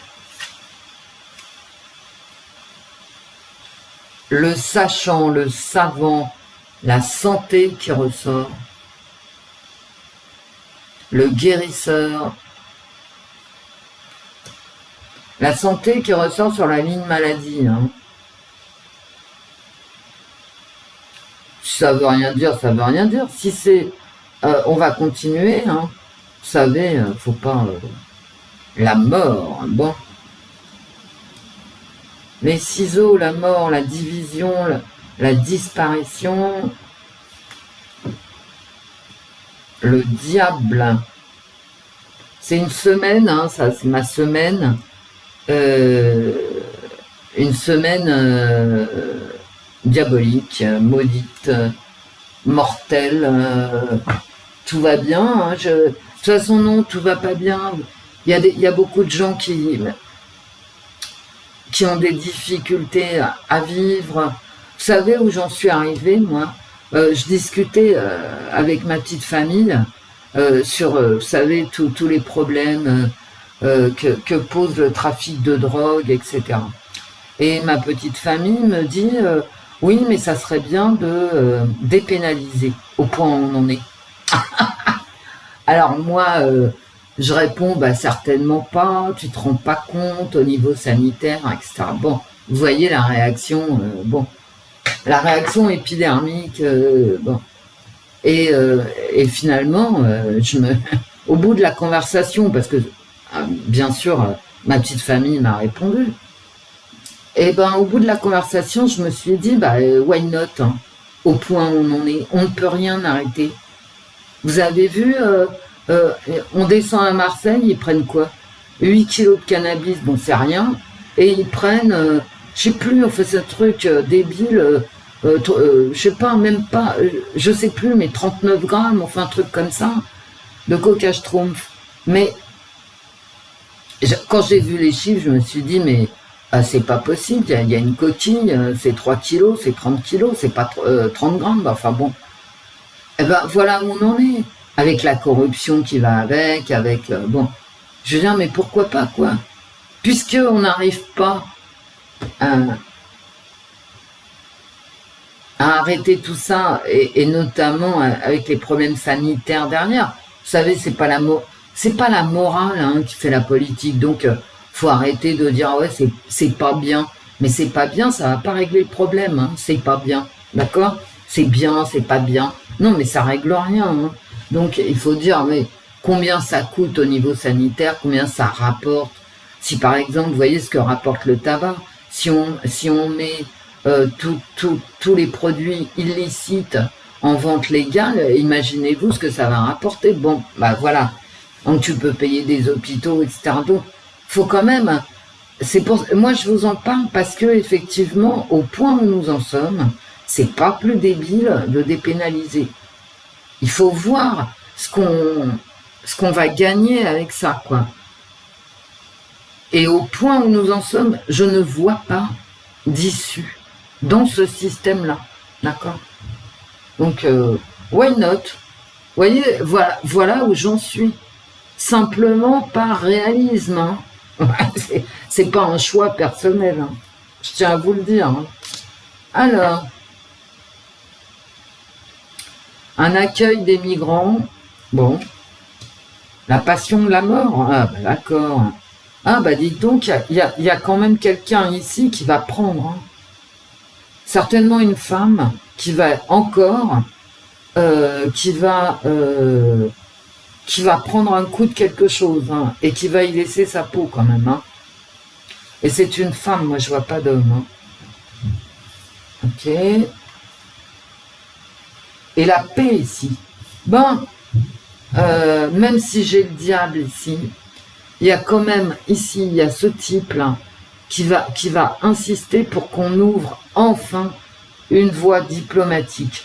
Le sachant, le savant, la santé qui ressort, le guérisseur, la santé qui ressort sur la ligne maladie. Hein. Ça veut rien dire, ça veut rien dire. Si c'est, on va continuer. Hein. Vous savez, faut pas... la mort, bon. Les ciseaux, la mort, la division, la disparition, le diable. C'est une semaine, hein, ça c'est ma semaine. Une semaine diabolique, maudite, mortelle. Tout va bien. Hein, de toute façon, non, tout va pas bien. Il y a beaucoup de gens qui ont des difficultés à vivre. Vous savez où j'en suis arrivée, moi? Je discutais avec ma petite famille sur, vous savez, tous les problèmes que pose le trafic de drogue, etc. Et ma petite famille me dit, oui, mais ça serait bien de dépénaliser au point où on en est. Alors moi, je réponds, bah certainement pas, tu te rends pas compte au niveau sanitaire, etc. Bon, vous voyez la réaction, bon, la réaction épidermique, bon. Et finalement, au bout de la conversation, parce que bien sûr, ma petite famille m'a répondu, et ben au bout de la conversation, je me suis dit, bah why not, hein, au point où on en est, on ne peut rien arrêter. Vous avez vu, on descend à Marseille, ils prennent quoi? 8 kilos de cannabis, bon c'est rien, et ils prennent, je sais plus, on fait ce truc débile, je sais pas, même pas, je sais plus, mais 39 grammes, enfin un truc comme ça, de coca schtroumpf. Mais quand j'ai vu les chiffres, je me suis dit, mais c'est pas possible, il y a une coquille, c'est 3 kilos, c'est 30 kilos, c'est pas 30 grammes, enfin bon. Eh ben voilà où on en est, avec la corruption qui va avec, bon, je veux dire, mais pourquoi pas, quoi? Puisqu'on n'arrive pas à arrêter tout ça, et notamment avec les problèmes sanitaires derrière. Vous savez, c'est pas la morale hein, qui fait la politique, donc faut arrêter de dire ouais c'est pas bien, mais c'est pas bien, ça va pas régler le problème, hein, c'est pas bien, d'accord? C'est bien, c'est pas bien, non mais ça règle rien, hein. Donc il faut dire mais combien ça coûte au niveau sanitaire, combien ça rapporte. Si par exemple, vous voyez ce que rapporte le tabac, si on met tous les produits illicites en vente légale, imaginez-vous ce que ça va rapporter. Bon, bah voilà. Donc tu peux payer des hôpitaux, etc. Donc, faut quand même. Moi, je vous en parle parce que effectivement, au point où nous en sommes, c'est pas plus débile de dépénaliser. Il faut voir ce qu'on va gagner avec ça, quoi. Et au point où nous en sommes, je ne vois pas d'issue dans ce système-là, d'accord? Donc, why not? Vous voyez, voilà où j'en suis. Simplement par réalisme. Hein. C'est pas un choix personnel. Hein. Je tiens à vous le dire. Hein. Alors, un accueil des migrants. Bon. La passion de la mort. Ah, bah, d'accord. Ah, bah dites donc, il y a quand même quelqu'un ici qui va prendre. Hein. Certainement une femme qui va encore, qui va prendre un coup de quelque chose, hein, et qui va y laisser sa peau quand même. Hein. Et c'est une femme, moi je vois pas d'homme. Hein. Ok. Et la paix ici. Ben, même si j'ai le diable ici, il y a quand même ici, il y a ce type-là qui va insister pour qu'on ouvre enfin une voie diplomatique.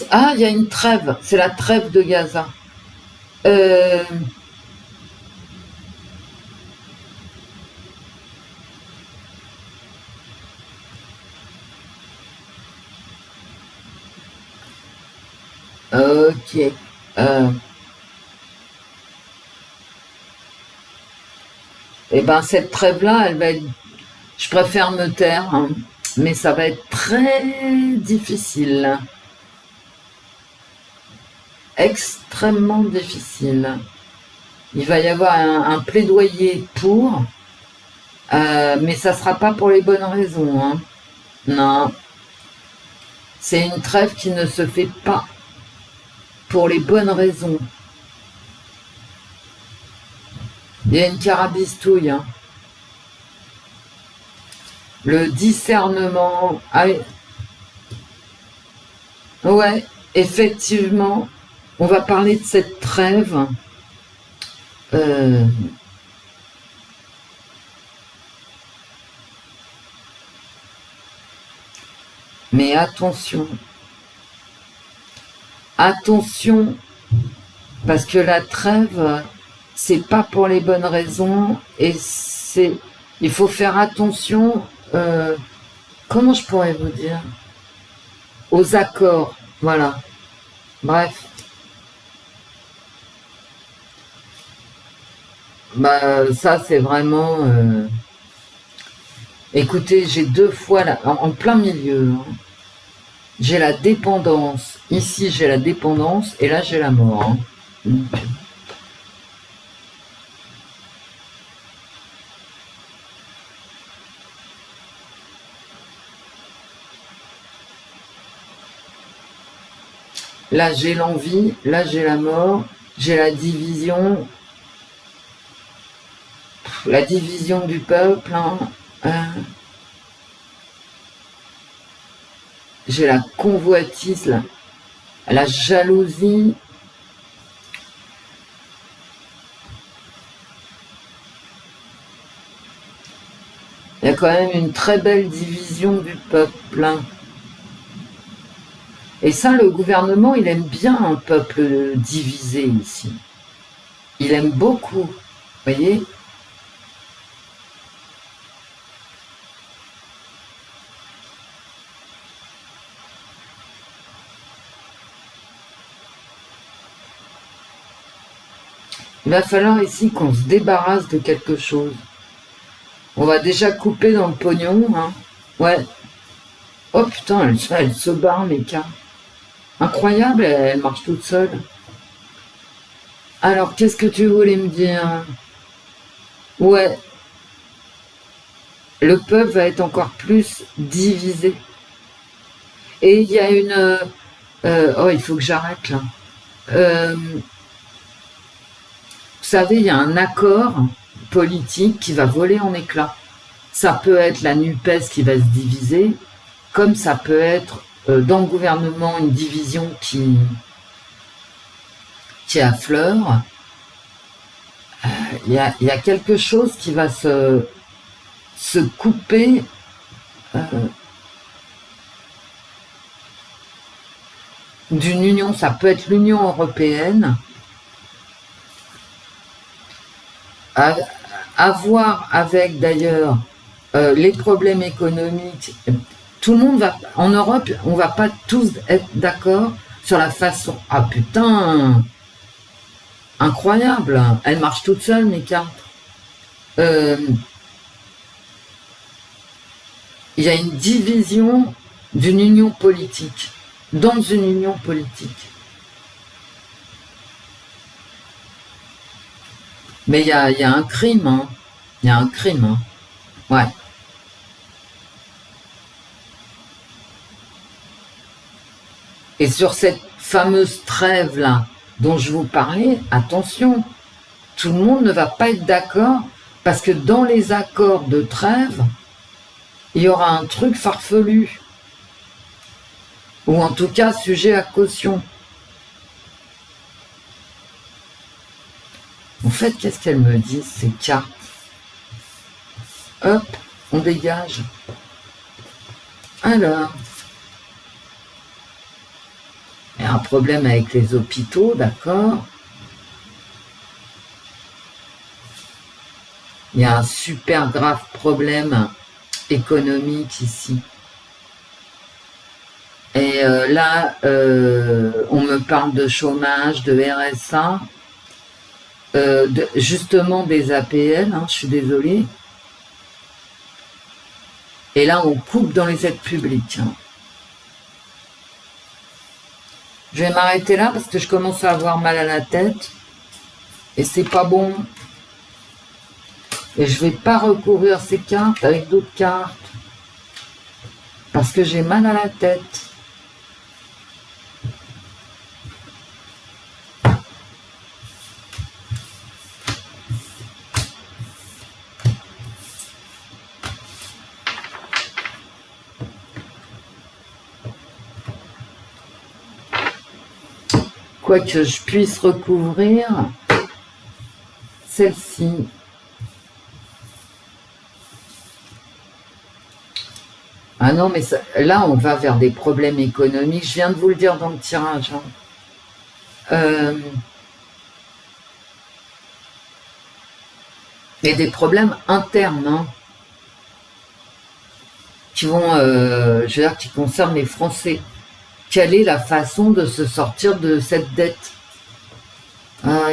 Ah, il y a une trêve, c'est la trêve de Gaza. Ok. Et ben cette trêve-là, elle va être. Je préfère me taire, hein, mais ça va être très difficile. Extrêmement difficile. Il va y avoir un plaidoyer pour, mais ça sera pas pour les bonnes raisons. Hein. Non. C'est une trêve qui ne se fait pas. pour les bonnes raisons. Il y a une carabistouille. Hein. Le discernement. Ah, ouais, effectivement, on va parler de cette trêve. Mais attention. Attention, parce que la trêve, c'est pas pour les bonnes raisons et il faut faire attention, comment je pourrais vous dire, aux accords, voilà. Bref. Bah, ça, c'est vraiment... Écoutez, j'ai 2 fois, là, en plein milieu, hein. J'ai la dépendance. Ici, j'ai la dépendance et là, j'ai la mort. Hein. Là, j'ai l'envie. Là, j'ai la mort. J'ai la division. La division du peuple. Hein. J'ai la convoitise, la jalousie. Il y a quand même une très belle division du peuple. Hein. Et ça, le gouvernement, il aime bien un peuple divisé ici. Il aime beaucoup, vous voyez ? Il va falloir ici qu'on se débarrasse de quelque chose. On va déjà couper dans le pognon, hein. Ouais. Oh putain, elle se barre, les cas. Incroyable, elle marche toute seule. Alors, qu'est-ce que tu voulais me dire? Ouais. Le peuple va être encore plus divisé. Et il y a une... oh, il faut que j'arrête, là. Vous savez, il y a un accord politique qui va voler en éclats. Ça peut être la NUPES qui va se diviser, comme ça peut être dans le gouvernement une division qui affleure. Il y a quelque chose qui va se couper d'une union. Ça peut être l'Union européenne. À voir avec d'ailleurs les problèmes économiques. Tout le monde va, en Europe, on va pas tous être d'accord sur la façon. Ah putain, incroyable, elle marche toute seule mes cartes. Il y a une division d'une union politique, dans une union politique. Mais il y a un crime, hein. Il y a un crime, hein. Ouais. Et sur cette fameuse trêve-là dont je vous parlais, attention, tout le monde ne va pas être d'accord parce que dans les accords de trêve, il y aura un truc farfelu. Ou en tout cas, sujet à caution. En fait, qu'est-ce qu'elles me disent, ces cartes? Hop, on dégage. Alors, il y a un problème avec les hôpitaux, d'accord. Il y a un super grave problème économique ici. Et là, on me parle de chômage, de RSA, justement des APL, hein, je suis désolée. Et là, on coupe dans les aides publiques. Hein. Je vais m'arrêter là parce que je commence à avoir mal à la tête. Et c'est pas bon. Et je vais pas recouvrir ces cartes avec d'autres cartes. Parce que j'ai mal à la tête. quoi que je puisse recouvrir celle-ci. Ah non, mais ça, là, on va vers des problèmes économiques. Je viens de vous le dire dans le tirage. Hein. Et des problèmes internes, hein, qui vont, je veux dire, qui concernent les Français. Quelle est la façon de se sortir de cette dette? Ah,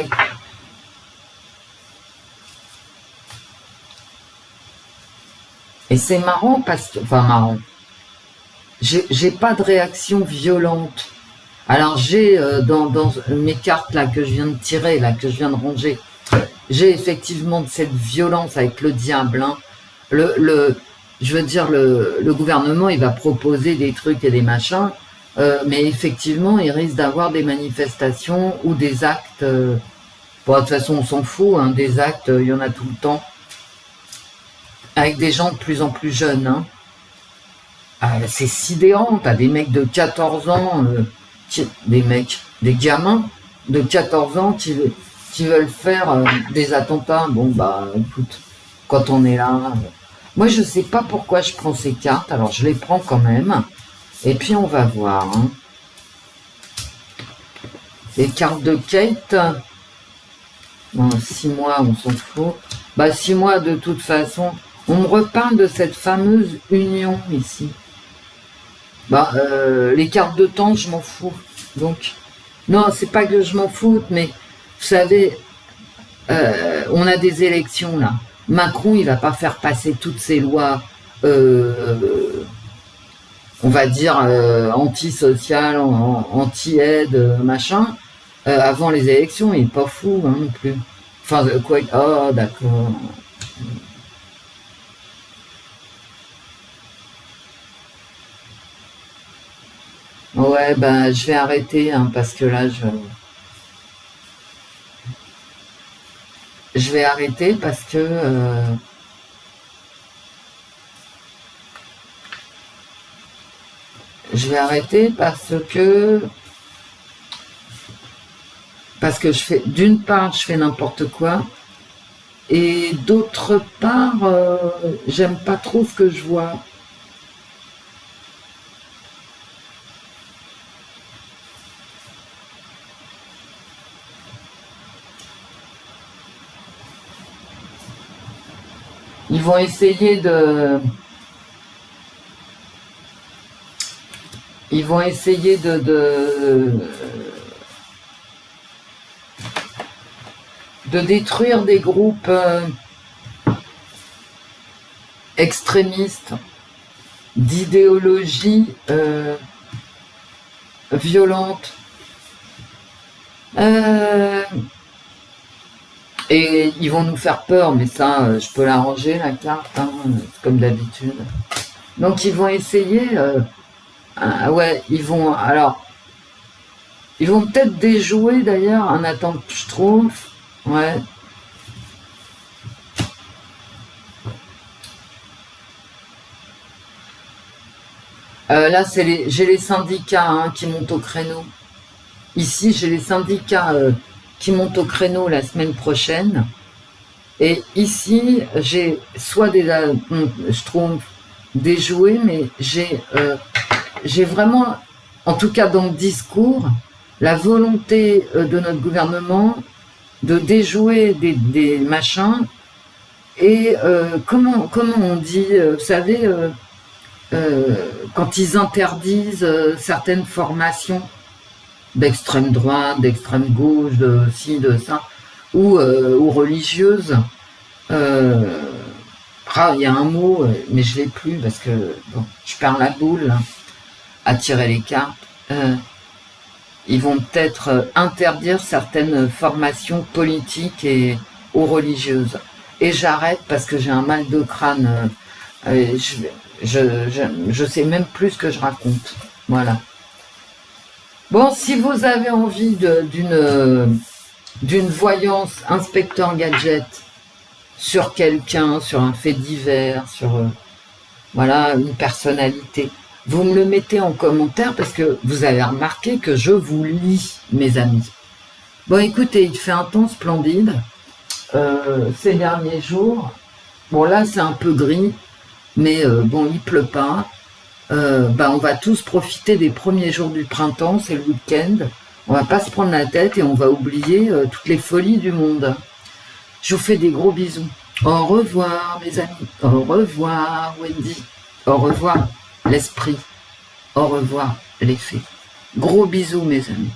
et c'est marrant parce que, enfin marrant, j'ai pas de réaction violente. Alors j'ai dans mes cartes là que je viens de tirer, là que je viens de ranger, j'ai effectivement de cette violence avec le diable. Hein. Je veux dire, le gouvernement, il va proposer des trucs et des machins, mais effectivement, il risque d'avoir des manifestations ou des actes. Bon, de toute façon, on s'en fout, hein, des actes, il y en a tout le temps. Avec des gens de plus en plus jeunes. Hein. C'est sidérant, t'as des mecs de 14 ans, des gamins de 14 ans qui veulent faire des attentats. Bon, bah, écoute, quand on est là... Moi, je sais pas pourquoi je prends ces cartes, alors je les prends quand même. Et puis, on va voir. Hein. Les cartes de Kate... Bon, 6 mois, on s'en fout. Bah, 6 mois, de toute façon... On me reparle de cette fameuse union, ici. Bah, les cartes de temps, je m'en fous. Donc, non, c'est pas que je m'en foute, mais, vous savez, on a des élections, là. Macron, il va pas faire passer toutes ces lois, on va dire, antisociales, anti-aide, machin, avant les élections. Il est pas fou, hein, non plus. Enfin, quoi... Oh, d'accord. Ouais, ben, je vais arrêter, hein, parce que là, je vais arrêter parce que je vais arrêter parce que je fais, d'une part, je fais n'importe quoi, et d'autre part, j'aime pas trop ce que je vois. Ils vont essayer de... Ils vont essayer de détruire des groupes extrémistes, d'idéologie violente. Et ils vont nous faire peur, mais ça, je peux l'arranger, la carte, hein, comme d'habitude. Donc ils vont essayer... ouais, ils vont... Alors, ils vont peut-être déjouer, d'ailleurs, un attente Schtroumpf. Ouais. Là, j'ai les syndicats, hein, qui montent au créneau. Ici, j'ai les syndicats... qui montent au créneau la semaine prochaine. Et ici, j'ai soit des Schtroumpfs déjoués, mais j'ai vraiment, en tout cas dans le discours, la volonté de notre gouvernement de déjouer des machins. Et comment on dit, vous savez, quand ils interdisent certaines formations, d'extrême droite, d'extrême gauche, de ci, de ça, ou religieuses. Il y a un mot, mais je l'ai plus parce que bon, je perds la boule là, à tirer les cartes. Ils vont peut-être interdire certaines formations politiques ou religieuses. Et j'arrête parce que j'ai un mal de crâne. Je sais même plus ce que je raconte. Voilà. Bon, si vous avez envie d'une voyance inspecteur gadget sur quelqu'un, sur un fait divers, sur voilà, une personnalité, vous me le mettez en commentaire parce que vous avez remarqué que je vous lis, mes amis. Bon, écoutez, il fait un temps splendide ces derniers jours. Bon, là, c'est un peu gris, mais bon, il pleut pas. On va tous profiter des premiers jours du printemps, c'est le week-end. On va pas se prendre la tête et on va oublier toutes les folies du monde. Je vous fais des gros bisous. Au revoir, mes amis. Au revoir, Wendy. Au revoir, l'esprit. Au revoir, les fées. Gros bisous, mes amis.